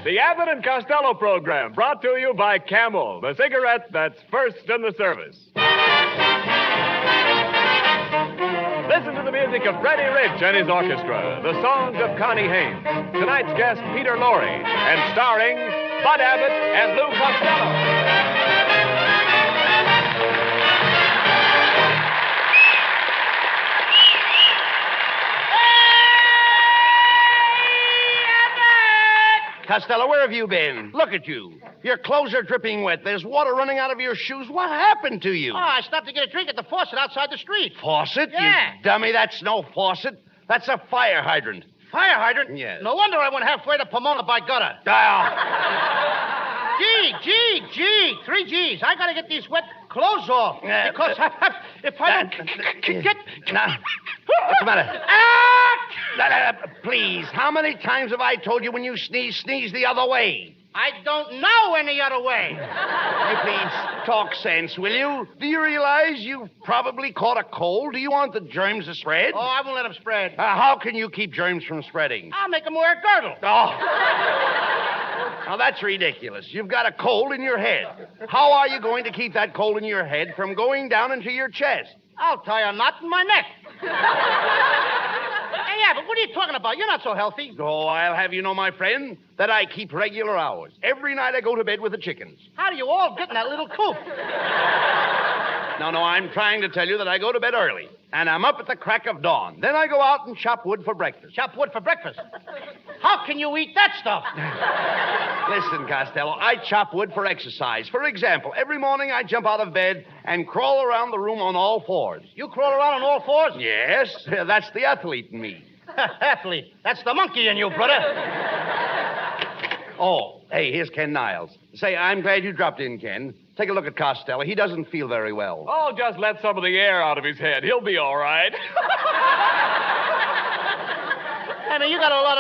The Abbott and Costello program, brought to you by Camel, the cigarette that's first in the service. Listen to the music of Freddie Rich and his orchestra, the songs of Connie Haynes, tonight's guest, Peter Lorre, and starring Bud Abbott and Lou Costello. Costello, where have you been? Look at you. Your clothes are dripping wet. There's water running out of your shoes. What happened to you? Oh, I stopped to get a drink at the faucet outside the street. Faucet? Yeah. You dummy, that's no faucet. That's a fire hydrant. Fire hydrant? Yes. No wonder I went halfway to Pomona by gutter. G. 3 G's. I gotta get these wet clothes off. Because if I don't get... Now, what's the matter? Please, how many times have I told you when you sneeze the other way? I don't know any other way. Hey, please, talk sense, will you? Do you realize you've probably caught a cold? Do you want the germs to spread? Oh, I won't let them spread. How can you keep germs from spreading? I'll make them wear a girdle. Oh. Now, that's ridiculous. You've got a cold in your head. How are you going to keep that cold in your head from going down into your chest? I'll tie a knot in my neck. Hey, Abbott, what are you talking about? You're not so healthy. Oh, I'll have you know, my friend, that I keep regular hours. Every night I go to bed with the chickens. How do you all get in that little coop? No, I'm trying to tell you that I go to bed early, and I'm up at the crack of dawn. Then I go out and chop wood for breakfast. Chop wood for breakfast? How can you eat that stuff? Listen, Costello, I chop wood for exercise. For example, every morning I jump out of bed and crawl around the room on all fours. You crawl around on all fours? Yes, that's the athlete in me. Athlete? That's the monkey in you, brother. Oh, hey, here's Ken Niles. Say, I'm glad you dropped in, Ken. Take a look at Costello. He doesn't feel very well. Oh, just let some of the air out of his head. He'll be all right. I mean, you got a lot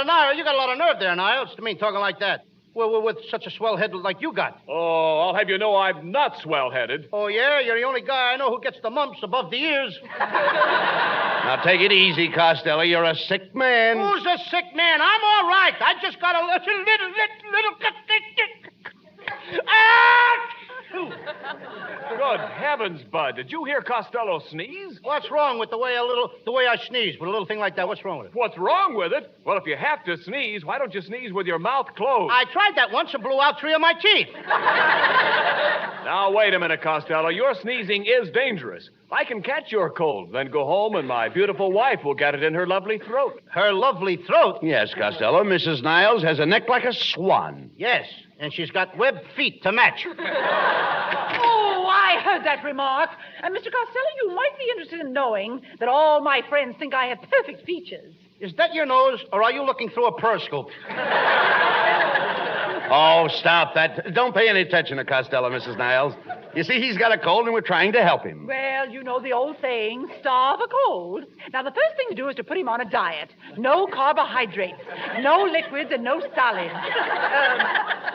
of nerve there, Niles, to me talking like that. Well, with such a swell head like you got. Oh, I'll have you know I'm not swell-headed. Oh, yeah? You're the only guy I know who gets the mumps above the ears. Now, take it easy, Costello. You're a sick man. Who's a sick man? I'm all right. I just got a little... Good heavens, Bud. Did you hear Costello sneeze? What's wrong with the way I sneeze with a little thing like that? What's wrong with it? What's wrong with it? Well, if you have to sneeze, why don't you sneeze with your mouth closed? I tried that once and blew out 3 of my teeth. Now, wait a minute, Costello. Your sneezing is dangerous. I can catch your cold, then go home and my beautiful wife will get it in her lovely throat. Her lovely throat? Yes, Costello. Mrs. Niles has a neck like a swan. Yes, and she's got webbed feet to match. Oh, I heard that remark. And Mr. Costello, you might be interested in knowing that all my friends think I have perfect features. Is that your nose, or are you looking through a periscope? Oh, stop that. Don't pay any attention to Costello, Mrs. Niles. You see, he's got a cold, and we're trying to help him. Well, you know the old saying, starve a cold. Now, the first thing to do is to put him on a diet. No carbohydrates, no liquids, and no solids.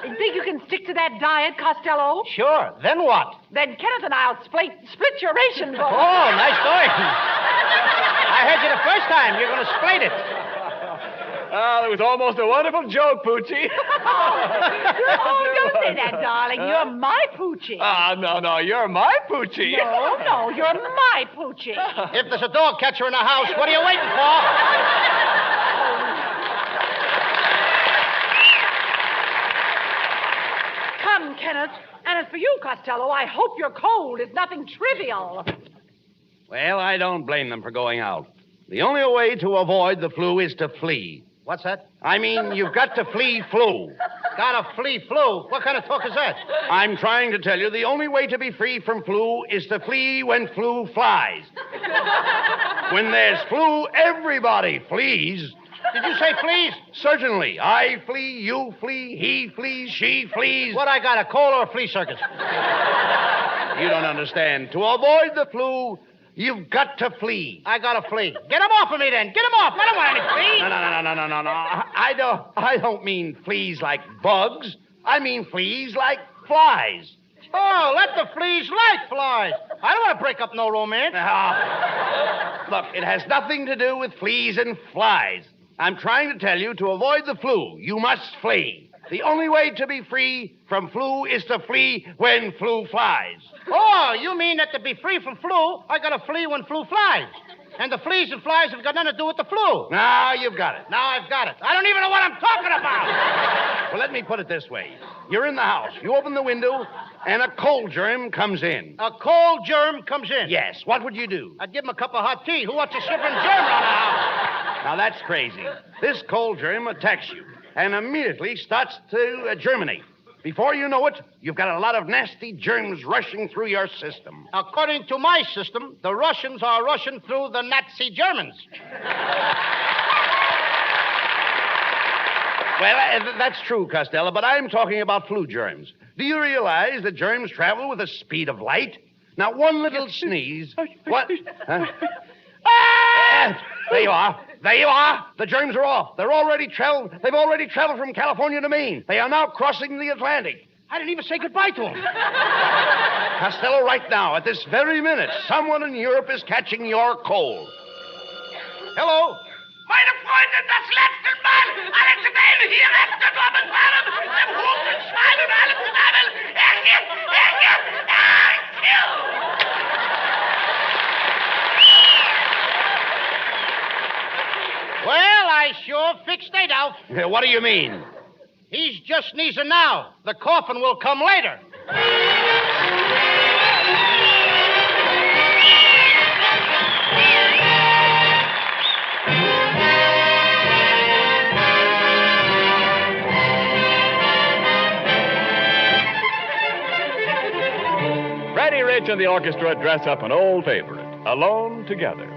You think you can stick to that diet, Costello? Sure. Then what? Then Kenneth and I'll split your ration bowl. Oh, nice going. I heard you the first time. You're going to split it. Oh, it was almost a wonderful joke, Poochie. Oh, don't say that, darling. You're my Poochie. No, you're my Poochie. No, you're my Poochie. If there's a dog catcher in the house, what are you waiting for? Come, Kenneth. And as for you, Costello, I hope your cold is nothing trivial. Well, I don't blame them for going out. The only way to avoid the flu is to flee. What's that? I mean, you've got to flee flu. Gotta flee flu. What kind of talk is that? I'm trying to tell you the only way to be free from flu is to flee when flu flies. When there's flu, everybody flees. Did you say fleas? Certainly. I flee, you flee, he flees, she flees. What I got, a cold or a flea circus? You don't understand. To avoid the flu, you've got to flee. I gotta flee. Get him off of me then. Get him off. I don't want any fleas. No. I don't mean fleas like bugs. I mean fleas like flies. Oh, let the fleas like flies. I don't want to break up no romance. Look, it has nothing to do with fleas and flies. I'm trying to tell you, to avoid the flu, you must flee. The only way to be free from flu is to flee when flu flies. Oh, you mean that to be free from flu, I gotta flee when flu flies. And the fleas and flies have got nothing to do with the flu. Now you've got it. Now I've got it. I don't even know what I'm talking about. Well, let me put it this way. You're in the house. You open the window, and a cold germ comes in. A cold germ comes in? Yes. What would you do? I'd give him a cup of hot tea. Who wants a shivering germ around the house? Now, that's crazy. This cold germ attacks you and immediately starts to germinate. Before you know it, you've got a lot of nasty germs rushing through your system. According to my system, the Russians are rushing through the Nazi Germans. Well, that's true, Costello, but I'm talking about flu germs. Do you realize that germs travel with the speed of light? Now, one little sneeze. What? Huh? There you are. There you are. The germs are off. They've already traveled from California to Maine. They are now crossing the Atlantic. I didn't even say goodbye to him. Costello, right now, at this very minute, someone in Europe is catching your cold. Hello? Meine Freunde, das letzte Mal, alle zusammen hier aufgenommen waren, dem Hund und Schwein und alle zusammen. Well, I sure fixed it out. What do you mean? He's just sneezing now. The coffin will come later. Freddie Rich and the orchestra dress up an old favorite, Alone Together.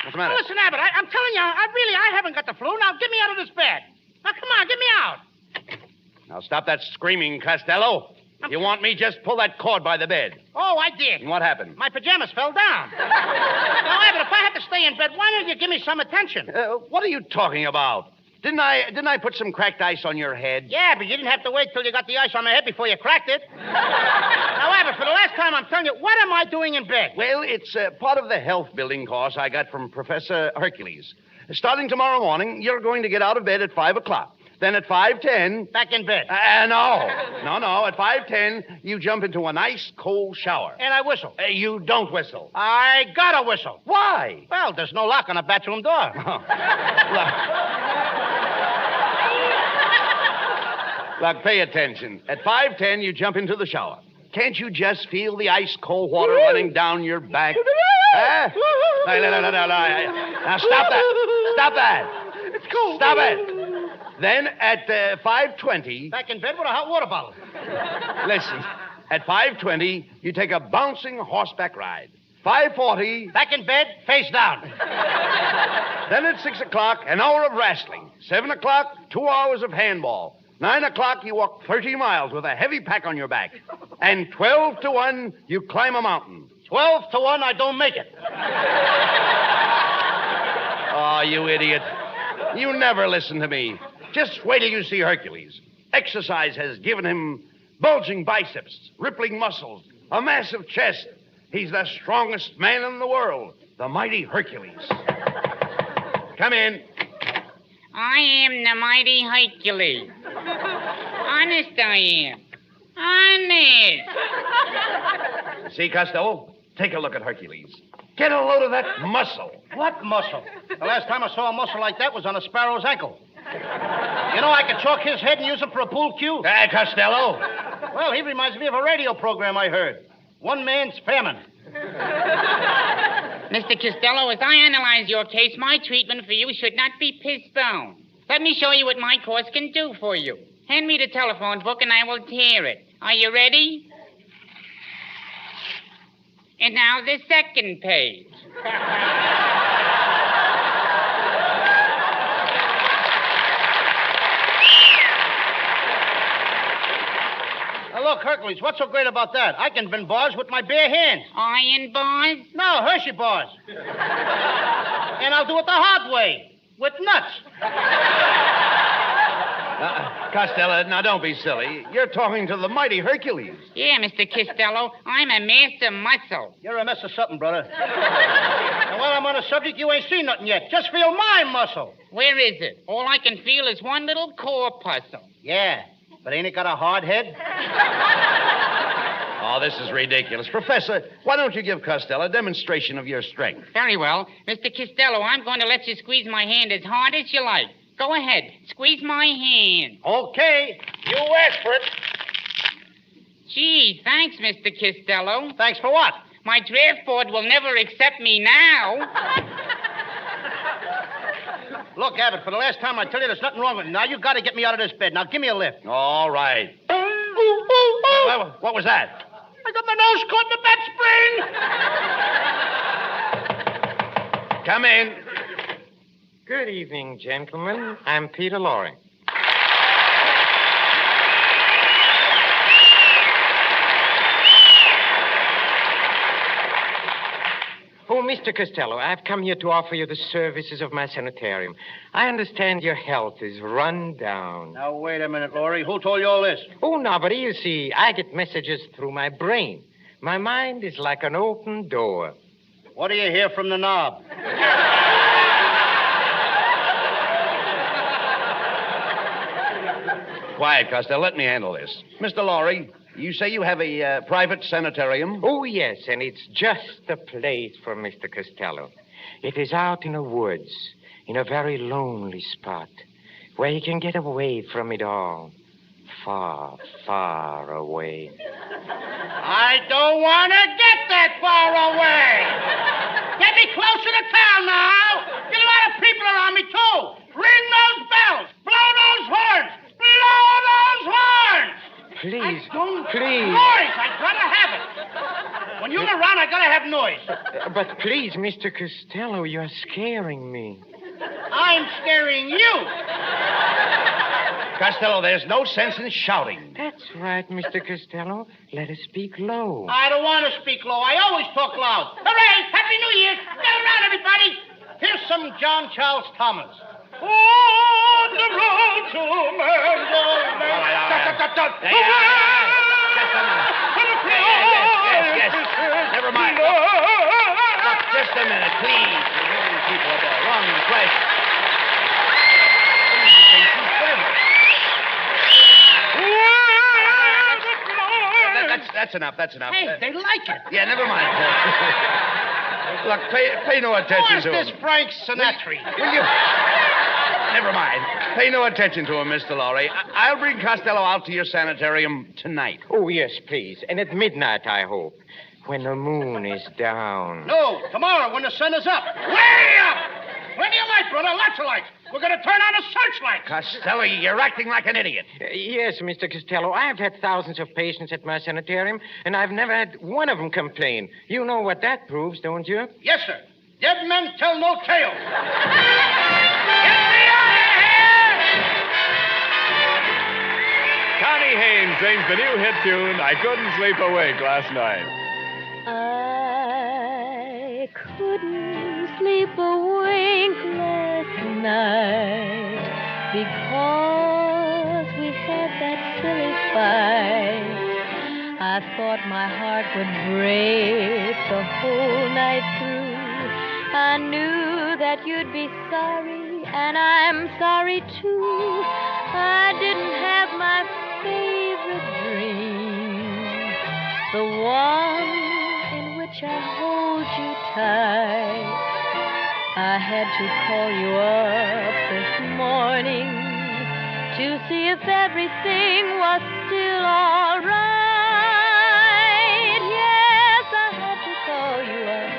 What's the matter? Listen, Abbott, I'm telling you, I haven't got the flu. Now, get me out of this bed. Now, come on, get me out. Now, stop that screaming, Costello. If you want me, just pull that cord by the bed. Oh, I did. And what happened? My pajamas fell down. Now, Abbott, if I have to stay in bed, why don't you give me some attention? What are you talking about? Didn't I put some cracked ice on your head? Yeah, but you didn't have to wait till you got the ice on my head before you cracked it. Now, Abbott, for the last time, I'm telling you, what am I doing in bed? Well, it's part of the health building course I got from Professor Hercules. Starting tomorrow morning, you're going to get out of bed at 5 o'clock. Then at 5:10... Back in bed. No. At 5:10, you jump into a nice, cold shower. And I whistle. You don't whistle. I gotta whistle. Why? Well, there's no lock on the bathroom door. Look, pay attention. At 5:10, you jump into the shower. Can't you just feel the ice-cold water running down your back? Huh? No. Now, stop that. Stop that. It's cold. Stop it. Then at 5:20... Back in bed with a hot water bottle. Listen, at 5:20, you take a bouncing horseback ride. 5:40... Back in bed, face down. Then at 6 o'clock, an hour of wrestling. 7 o'clock, 2 hours of handball. 9 o'clock, you walk 30 miles with a heavy pack on your back. And 12 to 1, you climb a mountain. 12 to 1, I don't make it. Oh, you idiot. You never listen to me. Just wait till you see Hercules. Exercise has given him bulging biceps, rippling muscles, a massive chest. He's the strongest man in the world, the mighty Hercules. Come in. I am the mighty Hercules. Honest, I am. Honest. See, Costello? Take a look at Hercules. Get a load of that muscle. What muscle? The last time I saw a muscle like that was on a sparrow's ankle. You know, I could chalk his head and use it for a pool cue. Costello. Well, he reminds me of a radio program I heard. One man's famine. Mr. Costello, as I analyze your case, my treatment for you should not be postponed. Let me show you what my course can do for you. Hand me the telephone book and I will tear it. Are you ready? And now the second page. Now, look, Hercules, what's so great about that? I can bend bars with my bare hands. Iron bars? No, Hershey bars. And I'll do it the hard way, with nuts. Costello, now don't be silly. You're talking to the mighty Hercules. Yeah, Mr. Costello, I'm a master muscle. You're a mess of something, brother. And while I'm on the subject, you ain't seen nothing yet. Just feel my muscle. Where is it? All I can feel is one little corpuscle. Yeah, but ain't it got a hard head? Oh, this is ridiculous. Professor, why don't you give Costello a demonstration of your strength? Very well. Mr. Costello, I'm going to let you squeeze my hand as hard as you like. Go ahead. Squeeze my hand. Okay. You asked for it. Gee, thanks, Mr. Costello. Thanks for what? My draft board will never accept me now. Look, Abbott, for the last time I tell you there's nothing wrong with me. Now, you got to get me out of this bed. Now, give me a lift. All right. What was that? I got my nose caught in the bed spring. Come in. Good evening, gentlemen. I'm Peter Lorre. Oh, Mr. Costello, I've come here to offer you the services of my sanitarium. I understand your health is run down. Now, wait a minute, Lorre. Who told you all this? Oh, nobody. You see, I get messages through my brain. My mind is like an open door. What do you hear from the knob? Quiet, Costello. Let me handle this. Mr. Lorre, you say you have a private sanitarium? Oh, yes, and it's just the place for Mr. Costello. It is out in the woods, in a very lonely spot, where he can get away from it all. Far, far away. I don't want to get that far away. Get me closer to town now. Get a lot of people around me, too. Ring those bells. Blow those horns. Blow those horns. Please, Don't please. Noise. I gotta have it. When you're around, I gotta have noise. But please, Mr. Costello, you're scaring me. I'm scaring you. Costello, there's no sense in shouting. That's right, Mr. Costello. Let us speak low. I don't want to speak low. I always talk loud. Hooray! Happy New Year! Get around, everybody. Here's some John Charles Thomas. On the road to Yes. Never mind. Look, just a minute, please. We're hearing people at the wrong impression. That's enough. Hey, they like it. Yeah, never mind. Look, pay no attention Where's to this him. Frank Sinatra? Will you? Never mind. Pay no attention to him, Mr. Lorre. I'll bring Costello out to your sanitarium tonight. Oh, yes, please. And at midnight, I hope, when the moon is down. No, tomorrow when the sun is up. Way up! Plenty of light, brother. Lots of light. We're going to turn on a searchlight. Costello, you're acting like an idiot. Yes, Mr. Costello. I've had thousands of patients at my sanitarium, and I've never had one of them complain. You know what that proves, don't you? Yes, sir. Dead men tell no tales. Connie Haynes sings the new hit tune, I Couldn't Sleep a Wink Last Night. I couldn't sleep a wink last night because we had that silly fight. I thought my heart would break the whole night through. I knew that you'd be sorry, and I'm sorry too. I didn't have my favorite dream, the one in which I hold you tight. I had to call you up this morning to see if everything was still all right. Yes, I had to call you up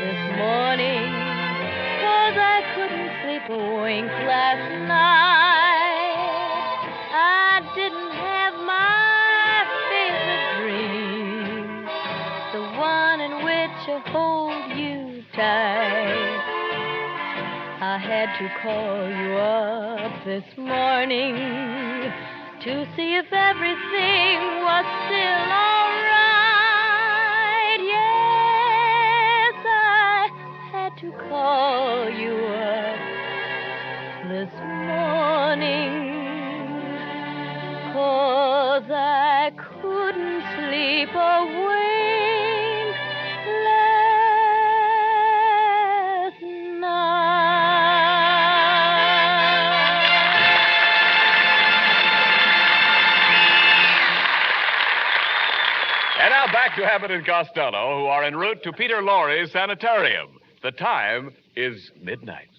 this morning, 'cause I couldn't sleep a wink last night. I didn't have my favorite dream, the one in which I hold you tight. I had to call you up this morning to see if everything was still all right. Yes, I had to call you up this morning, 'cause I couldn't sleep a wink last night. And now back to Abbott and Costello, who are en route to Peter Lorre's Sanitarium. The time is midnight.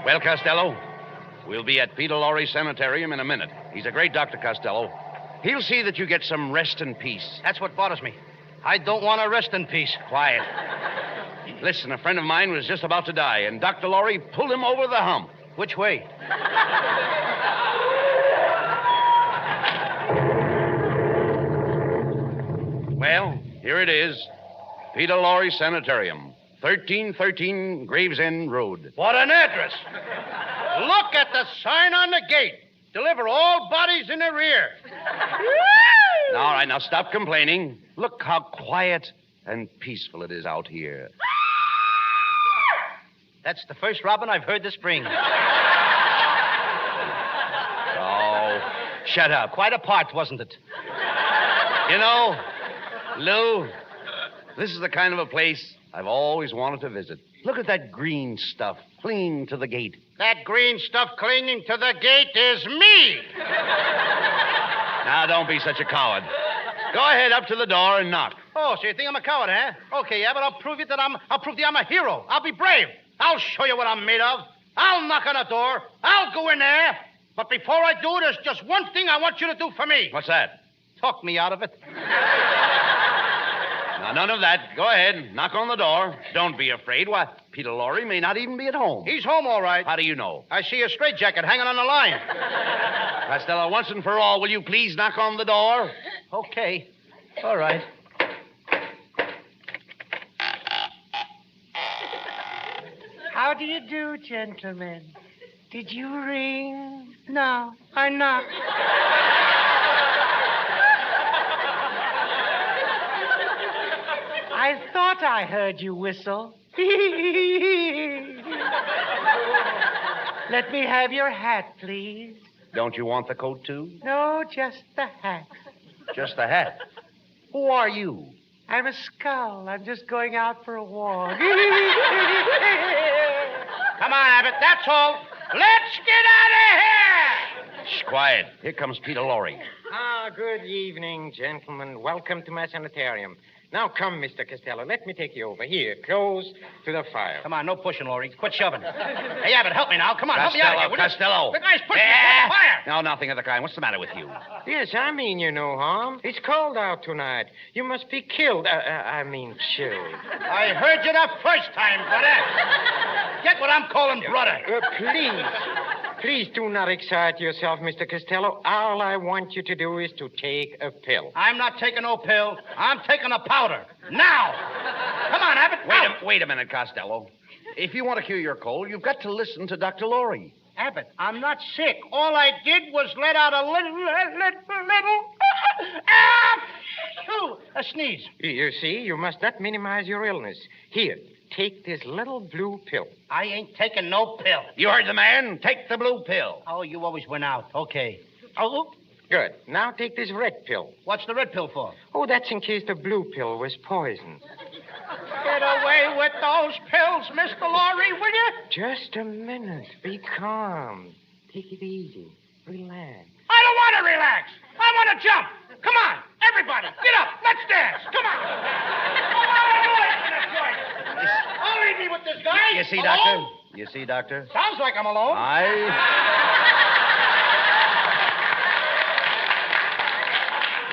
Well, Costello, we'll be at Peter Lorre's Sanitarium in a minute. He's a great doctor, Costello. He'll see that you get some rest and peace. That's what bothers me. I don't want to rest in peace. Quiet. Listen, a friend of mine was just about to die, and Dr. Lorre pulled him over the hump. Which way? Well, here it is. Peter Lorre's Sanitarium, 1313 Gravesend Road. What an address. Look at the sign on the gate. Deliver all bodies in the rear. All right, now stop complaining. Look how quiet and peaceful it is out here. That's the first robin I've heard this spring. Oh, shut up. Quite a part, wasn't it? You know, Lou, this is the kind of a place I've always wanted to visit. Look at that green stuff clinging to the gate. That green stuff clinging to the gate is me. Now, don't be such a coward. Go ahead up to the door and knock. Oh, so you think I'm a coward, huh? Okay, yeah, but I'll prove to you I'm a hero. I'll be brave. I'll show you what I'm made of. I'll knock on the door. I'll go in there. But before I do, there's just one thing I want you to do for me. What's that? Talk me out of it. Now, none of that. Go ahead. Knock on the door. Don't be afraid. Why, Peter Lorre may not even be at home. He's home, all right. How do you know? I see a straitjacket hanging on the line. Costello, once and for all, will you please knock on the door? Okay. All right. How do you do, gentlemen? Did you ring? No, I knocked. I thought I heard you whistle. Let me have your hat, please. Don't you want the coat, too? No, just the hat. Just the hat. Who are you? I'm a skull. I'm just going out for a walk. Come on, Abbott. That's all. Let's get out of here! Shh, quiet. Here comes Peter Lorre. Good evening, gentlemen. Welcome to my sanitarium. Now, come, Mr. Costello. Let me take you over. Here, close to the fire. Come on, no pushing, Lorre. Quit shoving. Hey, Abbott, help me now. Come on, help me out of here. will you? Costello. The guy's pushing me on the fire. No, nothing of the kind. What's the matter with you? Yes, I mean you no harm. It's cold out tonight. You must be killed. Chilled. I heard you the first time, brother. Get what I'm calling brother. Please do not excite yourself, Mr. Costello. All I want you to do is to take a pill. I'm not taking no pill. I'm taking a powder. Now. Come on, Abbott. Wait a minute, Costello. If you want to cure your cold, you've got to listen to Dr. Lorre. Abbott, I'm not sick. All I did was let out a little a sneeze. You see, you must not minimize your illness. Here, take this little blue pill. I ain't taking no pill. You heard the man. Take the blue pill. Oh, you always went out. Okay. Oh, Good. Now take this red pill. what's the red pill for? Oh, that's in case the blue pill was poison. Get away with those pills, Mr. Lorre, will you? Just a minute. Be calm. Take it easy. Relax. I don't want to relax. I want to jump. Come on, everybody, get up. Let's dance. Come on. I'll leave me with this guy. You see, Alone? Doctor? You see, Doctor? Sounds like I'm alone.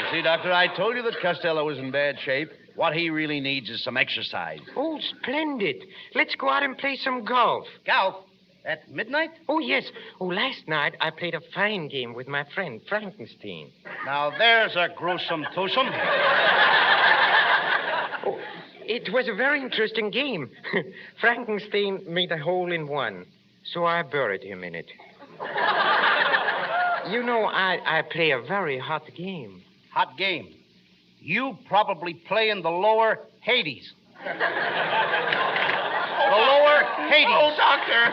You see, Doctor, I told you that Costello was in bad shape. What he really needs is some exercise. Oh, splendid. Let's go out and play some golf. Golf? At midnight? Oh, yes. Oh, last night I played a fine game with my friend Frankenstein. Now, there's a gruesome twosome. Oh, it was a very interesting game. Frankenstein made a hole in one, so I buried him in it. You know, I play a very hot game. Hot game. You probably play in the lower Hades. The lower Hades. Oh, Doctor.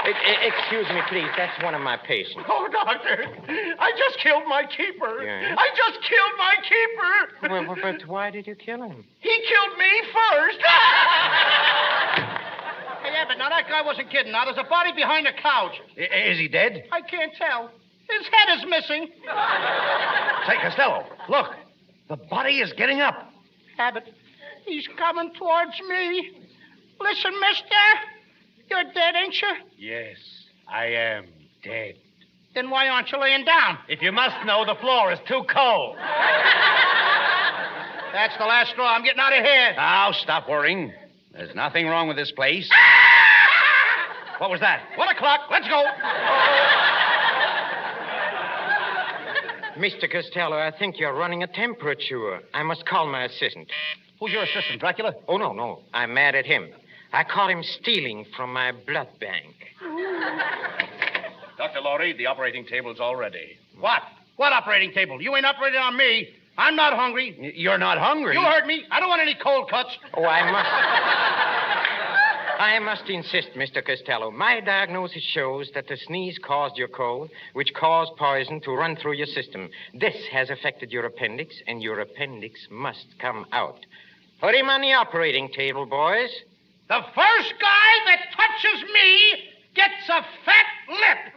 Excuse me, please. That's one of my patients. Oh, Doctor, I just killed my keeper. Yeah? I just killed my keeper. Well, but why did you kill him? He killed me first. Hey, Abbott, now that guy wasn't kidding. Now, there's a body behind the couch. Is he dead? I can't tell. His head is missing. Say, Costello, look. The body is getting up. Abbott, he's coming towards me. Listen, mister, you're dead, ain't you? Yes, I am dead. Then why aren't you laying down? If you must know, the floor is too cold. That's the last straw. I'm getting out of here. Now, stop worrying. There's nothing wrong with this place. What was that? 1 o'clock. Let's go. Mr. Costello, I think you're running a temperature. I must call my assistant. Who's your assistant, Dracula? Oh, no. I'm mad at him. I caught him stealing from my blood bank. Dr. Lorre, the operating table's all ready. What? What operating table? You ain't operating on me. I'm not hungry. You're not hungry? You heard me. I don't want any cold cuts. Oh, I must insist, Mr. Costello. My diagnosis shows that the sneeze caused your cold, which caused poison to run through your system. This has affected your appendix, and your appendix must come out. Put him on the operating table, boys. The first guy that touches me gets a fat lip.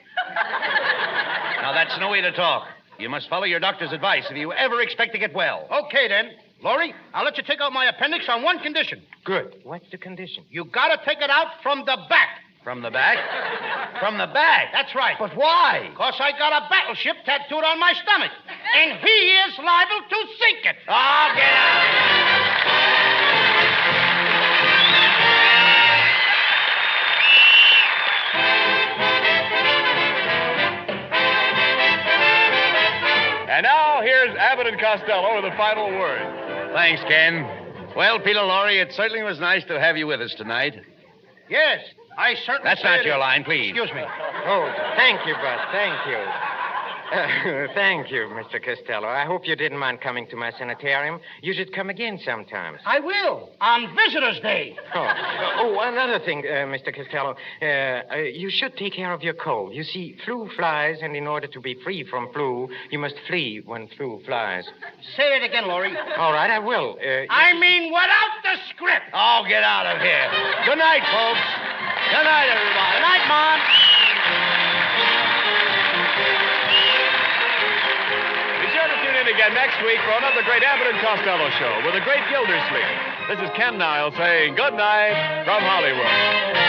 Now, that's no way to talk. You must follow your doctor's advice if you ever expect to get well. Okay, then. Lorre, I'll let you take out my appendix on one condition. Good. What's the condition? You gotta take it out from the back. From the back? From the back? That's right. But why? Because I got a battleship tattooed on my stomach. And he is liable to sink it. Oh, get out! And now, here's Abbott and Costello with the final word. Thanks, Ken. Well, Peter Lorre, it certainly was nice to have you with us tonight. Yes, I certainly That's say not it your is. line, please. Excuse me. Oh, thank you, Bud. Thank you. Thank you, Mr. Costello. I hope you didn't mind coming to my sanitarium. You should come again sometime. I will. On Visitor's Day. Oh, another thing, Mr. Costello. You should take care of your cold. You see, flu flies, and in order to be free from flu, you must flee when flu flies. Say it again, Lorre. All right, I will. I mean without the script. Oh, get out of here. Good night, folks. Good night, everybody. Good night, Mom. Be sure to tune in again next week for another great Abbott and Costello show with a great Gildersleeve. This is Ken Niles saying good night from Hollywood.